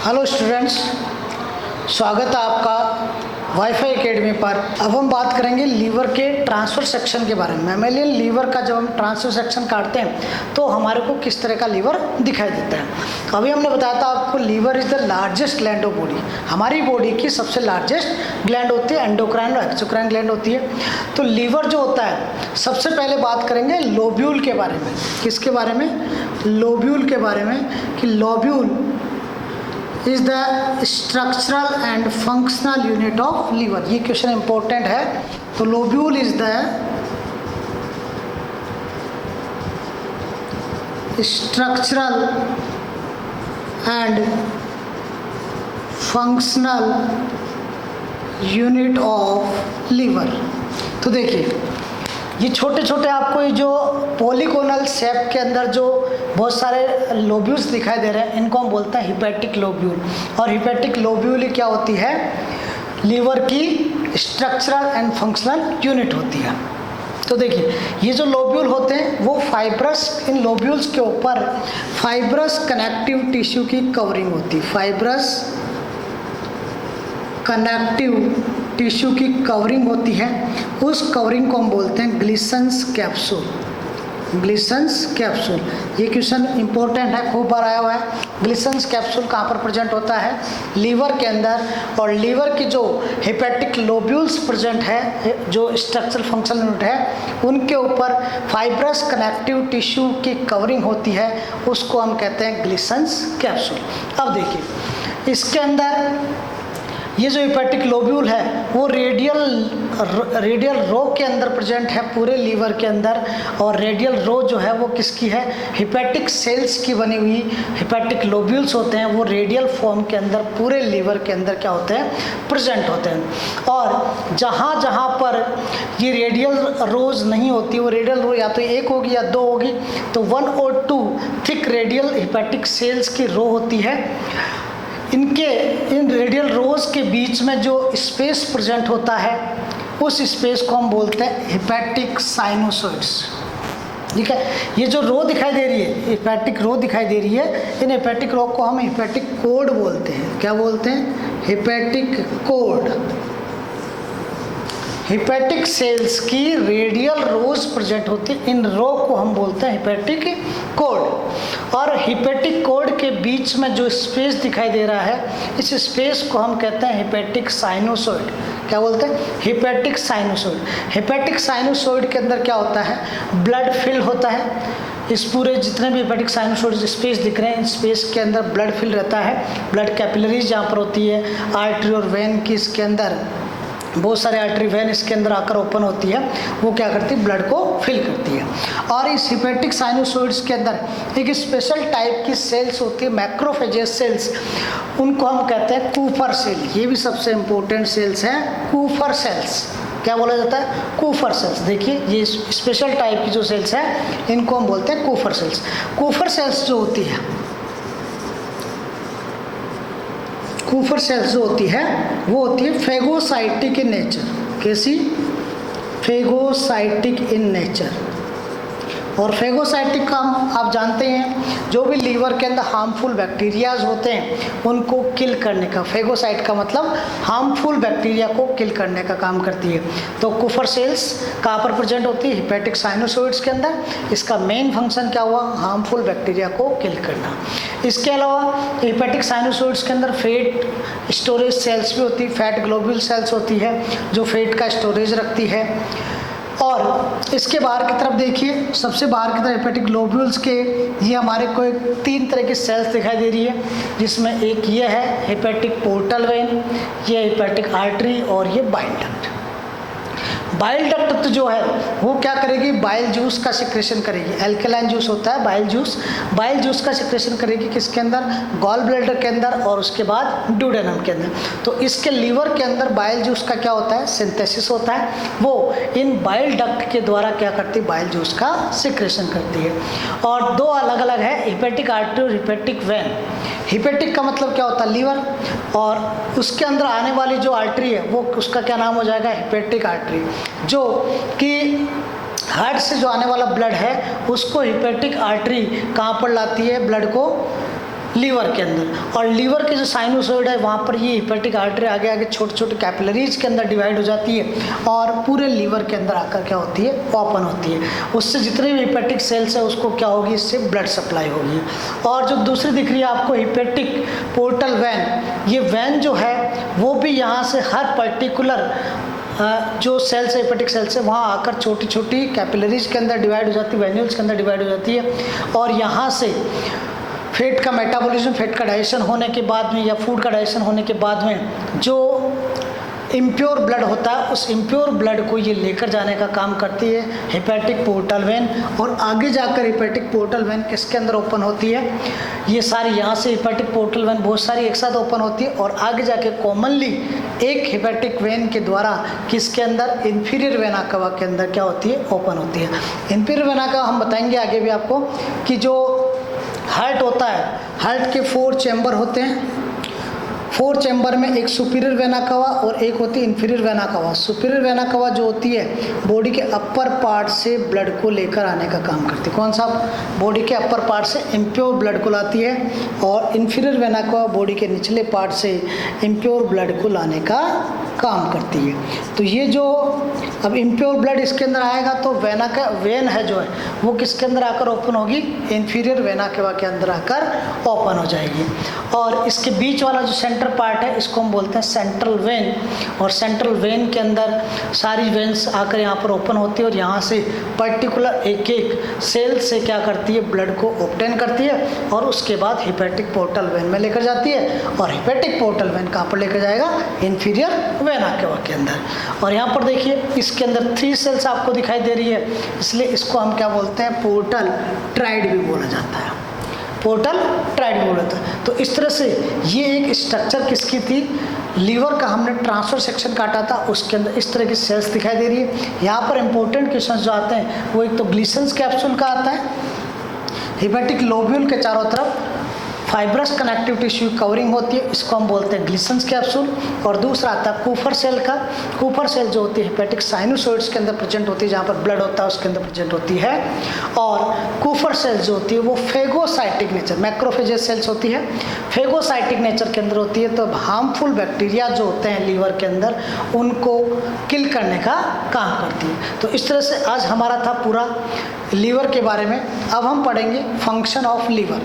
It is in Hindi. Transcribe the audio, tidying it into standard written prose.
हेलो स्टूडेंट्स, स्वागत है आपका वाईफाई एकेडमी पर। अब हम बात करेंगे लीवर के ट्रांसफर सेक्शन के बारे में। मैमेलियन लीवर का जब हम ट्रांसफर सेक्शन काटते हैं तो हमारे को किस तरह का लीवर दिखाई देता है। तो अभी हमने बताया था आपको liver is the largest gland of body. हमारी बॉडी की सबसे लार्जेस्ट ग्लैंड होती है एंडोक्राइन और एक्सोक्राइन ग्लैंड होती है। तो लीवर जो होता है, सबसे पहले बात करेंगे लोब्यूल के बारे में। किसके बारे में? लोब्यूल के बारे में, कि lobule is the structural and functional unit of liver। ये क्वेश्चन इंपॉर्टेंट है। तो lobule is the structural and functional unit of liver। तो देखिए, ये छोटे छोटे आपको ये जो पॉलीगोनल शेप के अंदर जो बहुत सारे लोब्यूल्स दिखाई दे रहे हैं, इनको हम बोलते हैं हिपैटिक लोब्यूल। और हिपैटिक लोब्यूल क्या होती है? लीवर की स्ट्रक्चरल एंड फंक्शनल यूनिट होती है। तो देखिए, ये जो लोब्यूल होते हैं वो फाइब्रस, इन लोब्यूल्स के ऊपर फाइब्रस कनेक्टिव टिश्यू की कवरिंग होती है। फाइब्रस कनेक्टिव टिश्यू की कवरिंग होती है। उस कवरिंग को हम बोलते हैं ग्लिसन्स कैप्सूल। ग्लिसन्स कैप्सूल, ये क्वेश्चन इंपॉर्टेंट है, खूब बार आया हुआ है। ग्लिसन्स कैप्सूल कहाँ पर प्रेजेंट होता है? लीवर के अंदर। और लीवर की जो हेपेटिक लोब्यूल्स प्रेजेंट है, जो स्ट्रक्चरल फंक्शनल यूनिट है, उनके ऊपर फाइब्रस कनेक्टिव टिश्यू की कवरिंग होती है, उसको हम कहते हैं ग्लिसन्स कैप्सूल। अब देखिए, इसके अंदर ये जो हिपैटिक लोब्यूल है वो रेडियल रो के अंदर प्रेजेंट है पूरे लीवर के अंदर। और रेडियल रो जो है वो किसकी है? हिपैटिक सेल्स की बनी हुई हिपैटिक लोब्यूल्स होते हैं। वो रेडियल फॉर्म के अंदर पूरे लीवर के अंदर क्या होते हैं? प्रेजेंट होते हैं। और जहाँ जहाँ पर ये रेडियल रोज नहीं होती, वो रेडियल रो या तो एक होगी या दो होगी, तो 1 और 2 थिक रेडियल हिपैटिक सेल्स की रो होती है। इन रेडियल रोज के बीच में जो स्पेस प्रेजेंट होता है, उस स्पेस को हम बोलते हैं हिपैटिक साइनोसॉइड्स। ठीक है, ये जो रो दिखाई दे रही है, हिपैटिक रो दिखाई दे रही है, इन हिपैटिक रो को हम हिपैटिक कोड बोलते हैं। क्या बोलते हैं? Hepatic code. हिपैटिक सेल्स की रेडियल रोज प्रेजेंट होती है, इन रो को हम बोलते हैं हिपैटिक कोड। और हिपैटिक कोड के बीच में जो स्पेस दिखाई दे रहा है, इस स्पेस को हम कहते हैं हिपैटिक साइनोसॉइड। क्या बोलते हैं? Hepatic sinusoid. हिपैटिक साइनोसॉइड के अंदर क्या होता है? ब्लड फिल होता है। इस पूरे जितने भी हिपैटिक साइनोसॉइड स्पेस दिख रहे हैं, इन स्पेस के अंदर ब्लड फिल रहता है। ब्लड कैपिलरीज जहाँ पर होती है, आर्टरी और वेन की इसके अंदर बहुत सारे आर्टरी वेन इसके अंदर आकर ओपन होती है, वो क्या करती है? ब्लड को फिल करती है। और इस हिपैटिक साइनोसॉइड्स के अंदर एक स्पेशल टाइप की सेल्स होती है, मैक्रोफेजेस सेल्स। उनको हम कहते हैं कूपर सेल। ये भी सबसे इंपॉर्टेंट सेल्स हैं, कूपर सेल्स। क्या बोला जाता है? Kupffer cells. देखिए, ये स्पेशल टाइप की जो सेल्स हैं, इनको हम बोलते हैं कूपर सेल्स। कूपर सेल्स जो होती है, कूपर सेल्स जो होती है वो होती है फेगोसाइटिक इन नेचर। कैसी? Phagocytic in nature. और फेगोसाइटिक का आप जानते हैं, जो भी लीवर के अंदर हार्मफुल बैक्टीरियाज होते हैं उनको किल करने का, फेगोसाइट का मतलब हार्मफुल बैक्टीरिया को किल करने का काम करती है। तो कूपर सेल्स कहाँ पर प्रेजेंट होती है? हिपैटिक साइनोसॉइड्स के अंदर। इसका मेन फंक्शन क्या हुआ? हार्मफुल बैक्टीरिया को किल करना। इसके अलावा हिपैटिक साइनोसॉइड्स के अंदर फैट स्टोरेज सेल्स भी होती है, फैट ग्लोब्यूल सेल्स होती है जो फैट का स्टोरेज रखती है। और इसके बाहर की तरफ देखिए, सबसे बाहर की तरफ हिपैटिक ग्लोब्यूल्स के ये हमारे को 3 तरह की सेल्स दिखाई दे रही है, जिसमें एक ये है हिपैटिक पोर्टल वेन, ये हिपैटिक आर्टरी और ये बाइल डक्ट। बाइल डक्ट जो है वो क्या करेगी? बाइल जूस का सिक्रेशन करेगी। एल्कलाइन जूस होता है बाइल जूस। बाइल जूस का सिक्रेशन करेगी किसके अंदर? गॉल ब्लैडर के अंदर और उसके बाद ड्यूडेनम के अंदर। तो इसके लीवर के अंदर बाइल जूस का क्या होता है? सिंथेसिस होता है। वो इन बाइल डक्ट के द्वारा क्या करती है? बाइल जूस का सिक्रेशन करती है। और 2 अलग अलग है, हिपैटिक आर्टरी और हिपैटिक वेन। हिपैटिक का मतलब क्या होता है? लीवर। और उसके अंदर आने वाली जो आर्टरी है वो उसका क्या नाम हो जाएगा? Hepatic artery. जो कि हार्ट से जो आने वाला ब्लड है उसको हिपैटिक आर्टरी कहाँ पर लाती है? ब्लड को लीवर के अंदर। और लीवर के जो साइनोसॉइड है वहाँ पर ये हेपेटिक आर्टरी आगे आगे छोटे छोटे कैपिलरीज के अंदर डिवाइड हो जाती है और पूरे लीवर के अंदर आकर क्या होती है, ओपन होती है। उससे जितने भी हेपेटिक सेल्स है उसको क्या होगी, इससे ब्लड सप्लाई होगी। और जो दूसरी दिख रही है आपको हेपेटिक पोर्टल वैन, ये वैन जो है वो भी यहाँ से हर पर्टिकुलर जो सेल्स है, हेपेटिक सेल्स है, वहाँ आकर छोटी छोटी कैपिलरीज के अंदर डिवाइड हो जाती है, वेन्यूल्स के अंदर डिवाइड हो जाती है। और यहाँ से फैट का मेटाबॉलिज्म, फैट का डाइजेशन होने के बाद में या फूड का डाइजेशन होने के बाद में जो इम्प्योर ब्लड होता है उस इम्प्योर ब्लड को ये लेकर जाने का काम करती है हेपेटिक पोर्टल वेन। और आगे जाकर हेपेटिक पोर्टल वेन किसके अंदर ओपन होती है, ये सारी यहाँ से हेपेटिक पोर्टल वेन बहुत सारी एक साथ ओपन होती है और आगे जाके कॉमनली एक हेपेटिक वेन के द्वारा किसके अंदर, इंफीरियर वेना कवा के अंदर क्या होती है, ओपन होती है। इंफीरियर वेना कवा हम बताएंगे आगे भी आपको कि जो हार्ट होता है, हार्ट के 4 चैम्बर होते हैं। 4 चैम्बर में एक सुपीरियर वेना कवा और एक होती है इंफीरियर वेना कवा। सुपीरियर वेना कवा जो होती है बॉडी के अपर पार्ट से ब्लड को लेकर आने का काम करती है। कौन सा, बॉडी के अपर पार्ट से इम्प्योर ब्लड को लाती है। और इंफीरियर वेना कवा बॉडी के निचले पार्ट से इम्प्योर ब्लड को लाने का काम करती है। तो ये जो अब इम्प्योर ब्लड इसके अंदर आएगा तो वेना का वेन है जो है वो किसके अंदर आकर ओपन होगी, इंफीरियर वेना कवा के अंदर आकर ओपन हो जाएगी। और इसके बीच वाला जो सेंटर पार्ट है इसको हम बोलते हैं सेंट्रल वेन। और सेंट्रल वेन के अंदर सारी वेन्स आकर यहाँ पर ओपन होती है और यहाँ से पर्टिकुलर एक एक सेल से क्या करती है, ब्लड को ऑब्टेन करती है और उसके बाद हेपेटिक पोर्टल वेन में लेकर जाती है। और हेपेटिक पोर्टल वेन कहाँ पर लेकर जाएगा, इंफीरियर वेना कवा के अंदर। और यहाँ पर देखिए इसके अंदर 3 सेल्स आपको दिखाई दे रही है, इसलिए इसको हम क्या बोलते हैं, पोर्टल ट्राइड भी बोला जाता है, पोर्टल ट्राइड बोला जाता है। तो इस तरह से ये एक स्ट्रक्चर किसकी थी, लीवर का हमने ट्रांसफर सेक्शन काटा था, उसके अंदर इस तरह की सेल्स दिखाई दे रही है। यहाँ पर इंपॉर्टेंट क्वेश्चन जो आते हैं वो एक तो ग्लिसन्स कैप्सूल का आता है, हेपेटिक लोब्यूल के चारों तरफ फाइब्रस कनेक्टिव टिश्यू कवरिंग होती है, इसको हम बोलते हैं ग्लिसन्स कैप्सूल। और दूसरा आता है कूफर सेल का। कूफर सेल जो होती है हेपेटिक साइनोसॉइड्स के अंदर प्रेजेंट होती है, जहाँ पर ब्लड होता है उसके अंदर प्रेजेंट होती है। और कूफर सेल जो होती है वो फेगोसाइटिक नेचर, मैक्रोफेजेस सेल्स होती है, फेगोसाइटिक नेचर के अंदर होती है। तो हार्मफुल बैक्टीरिया जो होते हैं लीवर के अंदर उनको किल करने का काम करती है। तो इस तरह से आज हमारा था पूरा लीवर के बारे में। अब हम पढ़ेंगे फंक्शन ऑफ लीवर।